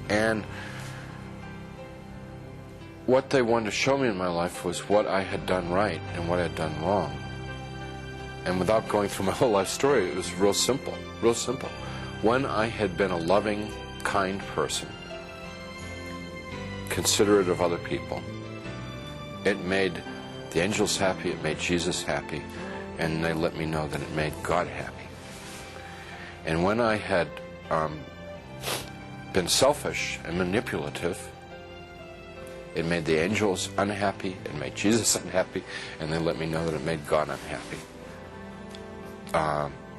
And what they wanted to show me in my life was what I had done right and what I had done wrong. And without going through my whole life story, it was real simple, real simple. When I had been a loving, kind person, considerate of other people, it made the angels happy, it made Jesus happy, and they let me know that it made God happy. And when I had been selfish and manipulative, it made the angels unhappy, it made Jesus unhappy, and they let me know that it made God unhappy.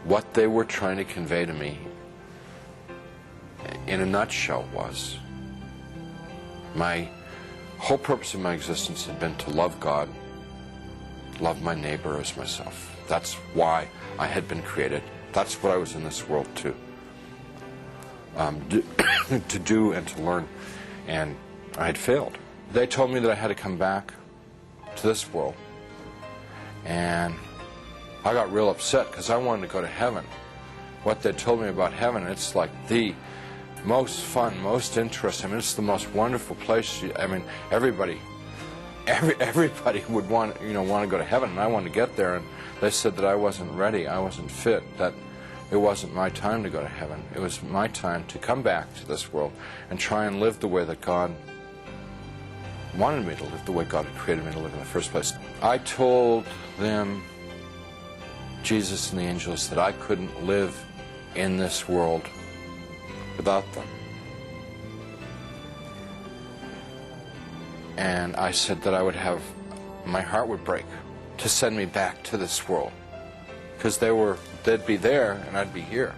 What they were trying to convey to me, in a nutshell, was my whole purpose of my existence had been to love God, love my neighbor as myself. That's why I had been created. That's what I was in this world to do and to learn. And I had failed. They told me that I had to come back to this world. And I got real upset because I wanted to go to heaven. What they told me about heaven, it's like the most fun, most interesting. I mean, it's the most wonderful place. I mean, everybody would want to go to heaven, and I wanted to get there. And they said that I wasn't ready, I wasn't fit, that it wasn't my time to go to heaven. It was my time to come back to this world and try and live the way that God wanted me to live, the way God had created me to live in the first place. I told them, Jesus and the angels, that I couldn't live in this world without them. And I said that I would have, my heart would break to send me back to this world, because they'd be there and I'd be here.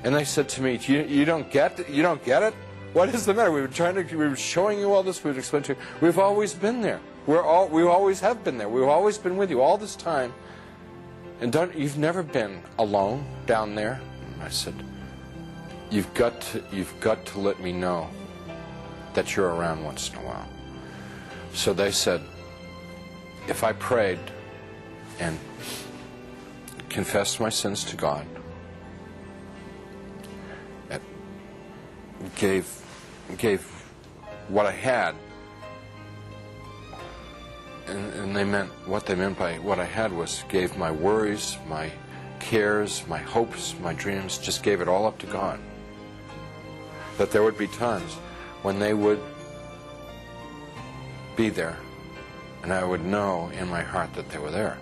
And they said to me, you don't get it? What is the matter? We were showing you all this, we would explain to you. We've always been there. We always have been there. We've always been with you all this time. And you've never been alone down there. And I said, you've got to let me know that you're around once in a while. So they said, if I prayed and confessed my sins to God, gave what I had, and what they meant by what I had was gave my worries, my cares, my hopes, my dreams, just gave it all up to God. That there would be times when they would be there, and I would know in my heart that they were there.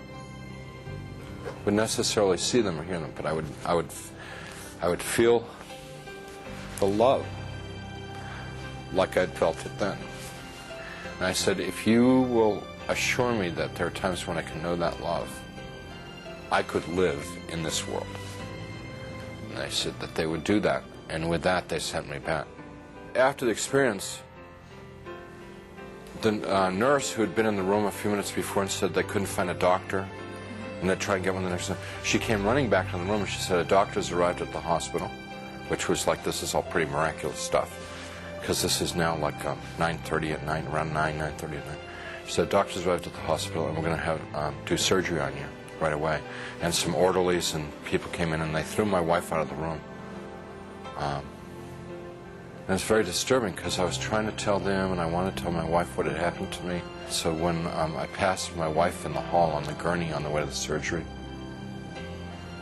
Wouldn't necessarily see them or hear them, but I would feel the love like I'd felt it then. And I said, if you will assure me that there are times when I can know that love, I could live in this world. And they said that they would do that, and with that they sent me back. After the experience, the nurse who had been in the room a few minutes before and said they couldn't find a doctor, and they'd try and get one the next time, she came running back to the room and she said, a doctor's arrived at the hospital, which was like, this is all pretty miraculous stuff, because this is now like 9:30 at night, around 9:30 at night. She said, doctor's arrived at the hospital and we're going to have do surgery on you right away. And some orderlies and people came in and they threw my wife out of the room. And it's very disturbing because I was trying to tell them and I wanted to tell my wife what had happened to me. So when I passed my wife in the hall on the gurney on the way to the surgery,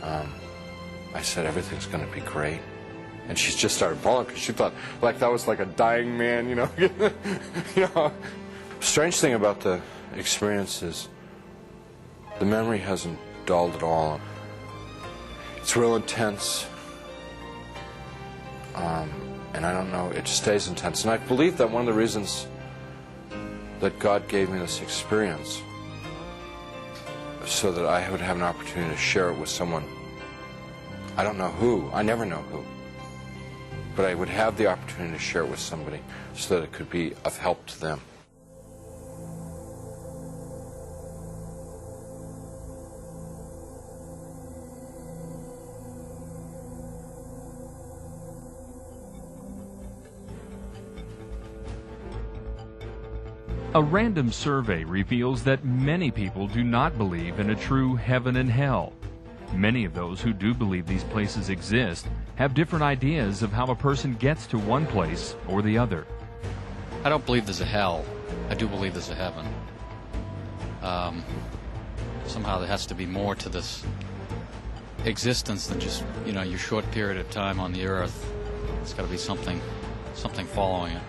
I said, everything's going to be great. And she just started bawling because she thought like that was like a dying man, you know. Strange thing about the experience is the memory hasn't dulled at all. It's real intense. And I don't know, it just stays intense. And I believe that one of the reasons that God gave me this experience so that I would have an opportunity to share it with someone. I don't know who, I never know who, but I would have the opportunity to share it with somebody so that it could be of help to them. A random survey reveals that many people do not believe in a true heaven and hell. Many of those who do believe these places exist have different ideas of how a person gets to one place or the other. I don't believe there's a hell. I do believe there's a heaven. Somehow there has to be more to this existence than just, your short period of time on the earth. It's got to be something following it.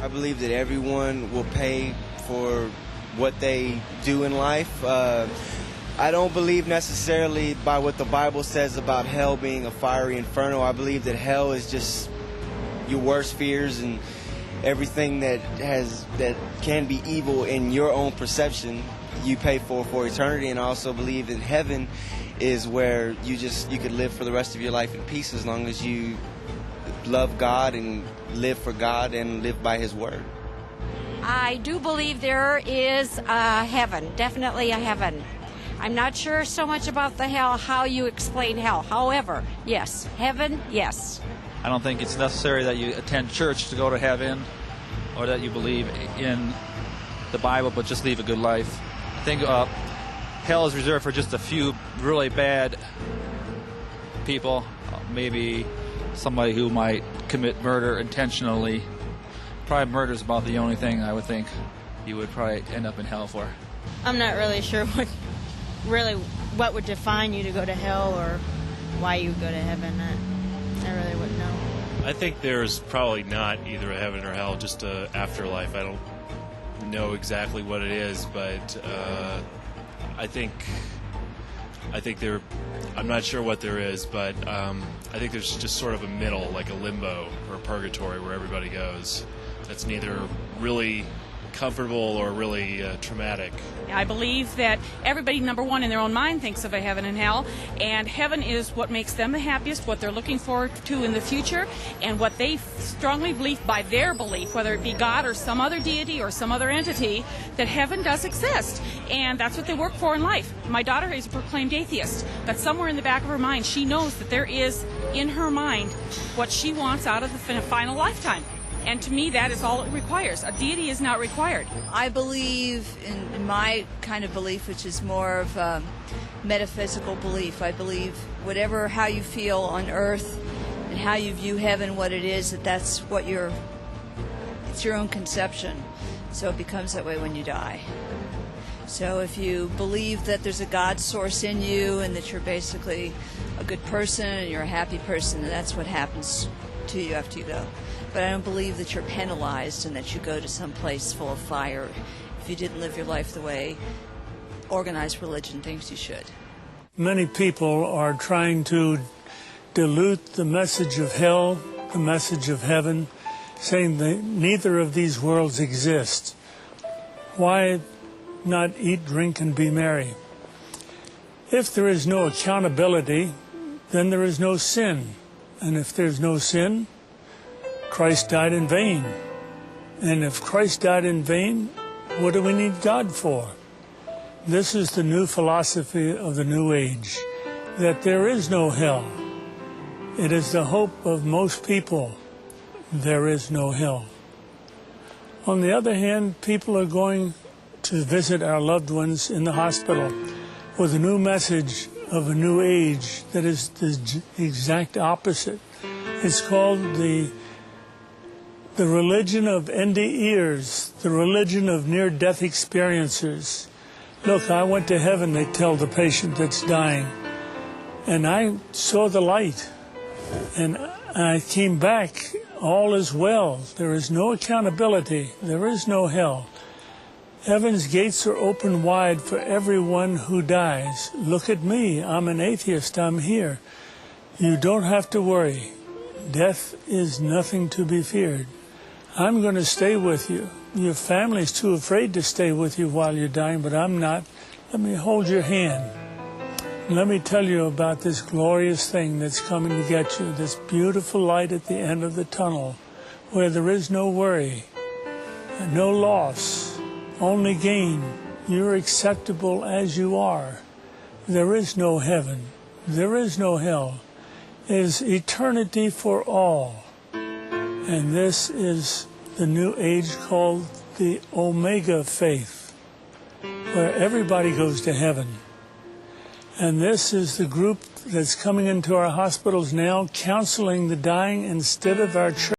I believe that everyone will pay for what they do in life. I don't believe necessarily by what the Bible says about hell being a fiery inferno. I believe that hell is just your worst fears and everything that can be evil in your own perception you pay for eternity. And I also believe that heaven is where you could live for the rest of your life in peace as long as you love God and live for God and live by His word. I do believe there is a heaven, definitely a heaven. I'm not sure so much about the hell, how you explain hell. However, yes, heaven, yes. I don't think it's necessary that you attend church to go to heaven or that you believe in the Bible but just live a good life. I think hell is reserved for just a few really bad people, maybe somebody who might commit murder intentionally. Probably murder is about the only thing I would think you would probably end up in hell for. I'm not really sure what would define you to go to hell or why you would go to heaven. I really wouldn't know. I think there's probably not either a heaven or hell, just a afterlife. I don't know exactly what it is, but I think there. I'm not sure what there is, but I think there's just sort of a middle, like a limbo or a purgatory, where everybody goes. That's neither really comfortable or really traumatic. I believe that everybody, number one, in their own mind thinks of a heaven and hell, and heaven is what makes them the happiest, what they're looking forward to in the future, and what they strongly believe by their belief, whether it be God or some other deity or some other entity, that heaven does exist, and that's what they work for in life. My daughter is a proclaimed atheist, but somewhere in the back of her mind, she knows that there is, in her mind, what she wants out of the final lifetime. And to me, that is all it requires. A deity is not required. I believe in my kind of belief, which is more of a metaphysical belief. I believe how you feel on earth and how you view heaven, what it is, that's what it's your own conception. So it becomes that way when you die. So if you believe that there's a God source in you and that you're basically a good person and you're a happy person, then that's what happens to you after you go. But I don't believe that you're penalized and that you go to some place full of fire if you didn't live your life the way organized religion thinks you should. Many people are trying to dilute the message of hell, the message of heaven, saying that neither of these worlds exist. Why not eat, drink, and be merry? If there is no accountability, then there is no sin. And if there's no sin, Christ died in vain. And if Christ died in vain, what do we need God for? This is the new philosophy of the New Age, that there is no hell. It is the hope of most people. There is no hell. On the other hand, people are going to visit our loved ones in the hospital with a new message of a new age that is the exact opposite. It's called the religion of NDEers, the religion of near-death experiencers. Look, I went to heaven, they tell the patient that's dying, and I saw the light, and I came back, all is well. There is no accountability. There is no hell. Heaven's gates are open wide for everyone who dies. Look at me. I'm an atheist. I'm here. You don't have to worry. Death is nothing to be feared. I'm going to stay with you. Your family's too afraid to stay with you while you're dying, but I'm not. Let me hold your hand. Let me tell you about this glorious thing that's coming to get you, this beautiful light at the end of the tunnel, where there is no worry, and no loss, only gain. You're acceptable as you are. There is no heaven. There is no hell. It is eternity for all. And this is the new age called the Omega faith, where everybody goes to heaven. And this is the group that's coming into our hospitals now, counseling the dying instead of our church.